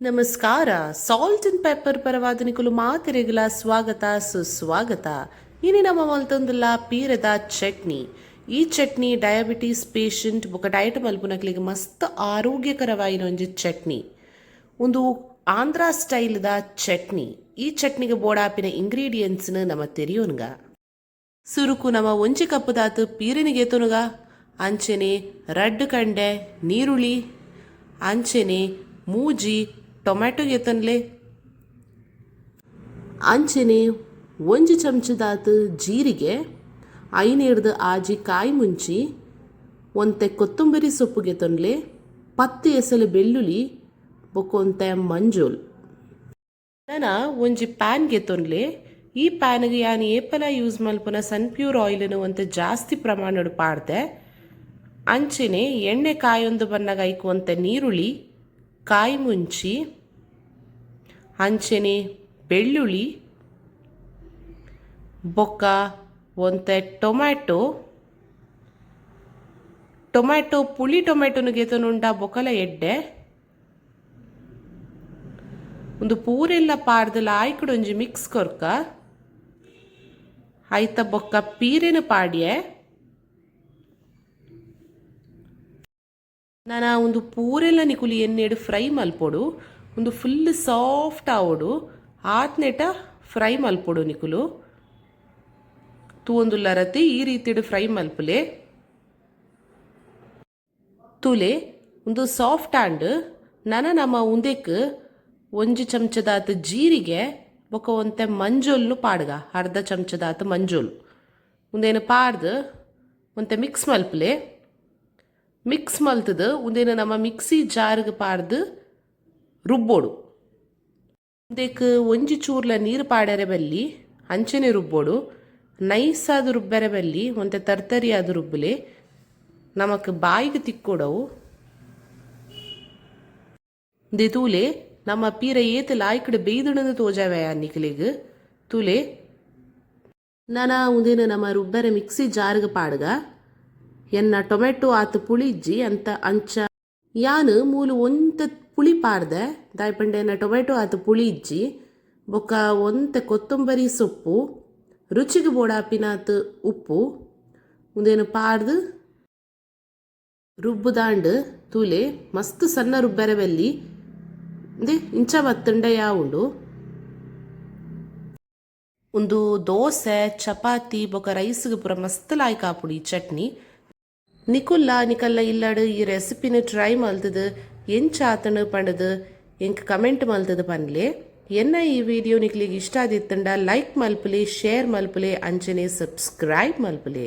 ನಮಸ್ಕಾರ. Salt and pepper ಪರವಾದನಿಕುಲು ಮಾತೆರೆಗುಲ ಸ್ವಾಗತ ಸುಸ್ವಾಗತ. ಇನಿ ನಮ್ಮ ಮಲ್ತೊಂದುಲ್ಲ ಪೀರದ ಚಟ್ನಿ. ಈ ಚಟ್ನಿ ಡಯಾಬಿಟೀಸ್ ಪೇಷಂಟ್ ಬೊಕ ಡಯಟ್ ಮಲ್ಪುನಕ್ಲಿಗೆ ಮಸ್ತ್ ಆರೋಗ್ಯಕರವಾಯಿನ ಒಂಜಿ ಚಟ್ನಿ. ಒಂದು ಆಂಧ್ರ ಸ್ಟೈಲ್ದ ಚಟ್ನಿ. ಈ ಚಟ್ನಿಗೆ ಬೋಡಾಪಿನ ಇಂಗ್ರೀಡಿಯೆಂಟ್ಸ್ನ ನಮ್ಮ ತೆರಿಯೋನ್ಗ. ಸುರುಕು ನಮ್ಮ ಒಂಜಿ ಕಪ್ಪು ದಾತು ಪೀರಿನಿಗೆ ಎತ್ತುನುಗ. ಅಂಚೆನೆ ರಡ್ಡು ಕಂಡೆ ನೀರುಳ್ಳಿ, ಅಂಚೆನೆ ಮೂಜಿ ಟೊಮ್ಯಾಟೊ ಎತ್ತನ್ಲೆ, ಅಂಚೆನೆ ಒಂಜಿ ಚಮಚದಾತು ಜೀರಿಗೆ, ಐನೇರ್ದು ಆಜಿ ಕಾಯಿ ಮುಂಚಿ, ಒಂತೆ ಕೊತ್ತಂಬರಿ ಸೊಪ್ಪು ಗೆತ್ತನ್ಲೆ, 10 ಎಸಲು ಬೆಳ್ಳುಳ್ಳಿ ಬೊಕೊಂತೆ ಮಂಜೋಲ್. ನಾನು ಒಂಜಿ ಪ್ಯಾನ್ ಗೆತ್ತೊನ್ಲೆ. ಈ ಪ್ಯಾನ್ಗೆ ಯಾನು ಏಪಲ ಯೂಸ್ ಮಲ್ಪುನ ಸನ್ಪ್ಯೂರ್ ಆಯಿಲ್ನು ಒಂತೆ ಜಾಸ್ತಿ ಪ್ರಮಾಣಡ್ ಪಾಡ್ದೆ. ಅಂಚೆನೆ ಎಣ್ಣೆ ಕಾಯೊಂದು ಬನ್ನಗ ಐಕುವಂತೆ ನೀರುಳ್ಳಿ, ಕಾಯಿ ಮುಂಚಿ, ಅಂಚೆನೆ ಬೆಳ್ಳುಳ್ಳಿ ಬೊಕ್ಕ ಒಂತೆ ಟೊಮ್ಯಾಟೊ ಪುಳಿ ಟೊಮ್ಯಾಟೊನು ಗೆತನುಂಡ ಬೊಕಲ ಎಡ್ಡೆ ಒಂದು ಪೂರೆಲ್ಲ ಪಾಡ್ದಲ ಆಯ್ಕುಡು ಒಂಜಿ ಮಿಕ್ಸ್ ಕೊರ್ಕ ಐತ ಬೊಕ್ಕ ಪೀರೆನು ಪಾಡ್ಯೆ. ನಾನು ಒಂದು ಪೂರೆಲ್ಲ ನಿಕುಲಿ ಎಣ್ಣೆಡು ಫ್ರೈ ಮಲ್ಪೊಡು. ಒಂದು ಫುಲ್ ಸಾಫ್ಟ್ ಆವೋಡು ಆತ್ನೆಟ ಫ್ರೈ ಮಲ್ಪೊಡು ನಿಕುಲು. ತೂವೊಂದುಲ್ಲರತಿ ಈ ರೀತಿಡು ಫ್ರೈ ಮಲ್ಪುಲೆ ತುಲೆ ಒಂದು ಸಾಫ್ಟ್ ಆಂಡ್ ನಮ್ಮ ಉಂದೆಕ್ ಒಂಜಿ ಚಮಚದಾತು ಜೀರಿಗೆ ಬೊಕ ಒಂತೆ ಮಂಜೋಲ್ನು ಪಾಡ್ಗ. ಅರ್ಧ ಚಮಚದಾತು ಮಂಜೋಲ್ ಉಂದೇನು ಪಾಡ್ದು ಒಂತೆ ಮಿಕ್ಸ್ ಮಲ್ಪುಲೆ. ಮಿಕ್ಸ್ ಮಲ್ತದು ಉಂದೇನು ನಮ್ಮ ಮಿಕ್ಸಿ ಜಾರ್ಗೆ ಪಾಡ್ದು ರುಬ್ಬೋಡು. ಉಂದೇಕ್ ಒಂಜಿ ಚೂರ್ಲ ನೀರು ಪಾಡ್ಯರೆ ಬಲ್ಲಿ ಅಂಚೆನೆ ರುಬ್ಬೋಡು. ನೈಸಾದ ರುಬ್ಬೆರೆ ಬಲ್ಲಿ ಒಂತೆ ತರ್ತರಿಯಾದ ರುಬ್ಬಲೆ ನಮಕ್ ಬಾಯಿಗೆ ತಿಕ್ಕೊಡವು. ದೆ ತೂಲೆ ನಮ್ಮ ಪೀರ ಏತು ಲಾಯ್ಕಡೆ ಬೇಯ್ದುಣದು ತೋಜಾವೆ ಅನ್ನಿಕಲಿಗೆ ತೂಲೆ ನಾನು ಉಂದೇನು ನಮ್ಮ ರುಬ್ಬೆರೆ ಮಿಕ್ಸಿ ಜಾರ್ಗೆ ಪಾಡ್ಗ ಎನ್ನ ಟೊಮೆಟೊ ಆತು ಪುಳಿಜ್ಜಿ ಅಂತ ಅಂಚ ಯಾನು ಮೂಲು ಒಂತ ಪುಳಿ ಪಾಡ್ದೆ ದಾಯ್ಪಂಡೆನ ಟೊಮೆಟೊ ಆತು ಪುಳಿ ಇಜ್ಜಿ ಬೊಕ್ಕ ಒಂತೆ ಕೊತ್ತಂಬರಿ ಸೊಪ್ಪು ರುಚಿಗೆ ಬೋಡಾಪಿನಾತು ಉಪ್ಪು ಮುಂದೇನು ಪಾಡ್ದು ರುಬ್ಬುದಾಂಡು ತೂಲೆ ಮಸ್ತ್ ಸಣ್ಣ ರುಬ್ಬೆರೆ ಬೆಲ್ಲಿ ಇಂಚ ಬತ್ತಂಡೆ ಯಾವುಂಡು. ಒಂದು ದೋಸೆ ಚಪಾತಿ ಬೊಕ ರೈಸ್ಗೆ ಪೂರ ಮಸ್ತ್ ಲಾಯ್ಕ್ ಆಪುಡು ಈ ಚಟ್ನಿ. ನಿಕಲ್ಲ ಇಲ್ಲಡು ಈ ರೆಸಿಪಿನ ಟ್ರೈ ಮಲ್ತದು ಎಂಚ ಆತನು ಪಂಡದು ಎಂಕ್ ಕಮೆಂಟ್ ಮಲ್ತದು ಪನ್ಲೆ. ಎನ್ನ ಈ ವಿಡಿಯೋ ನಿಕ್ಲಿಗೆ ಇಷ್ಟ ಆದಿತ್ತಂಡ ಲೈಕ್ ಮಲ್ಪಲೆ, ಶೇರ್ ಮಲ್ಪಲೆ, ಅಂಚನೆ ಸಬ್ಸ್ಕ್ರೈಬ್ ಮಲ್ಪಲೆ.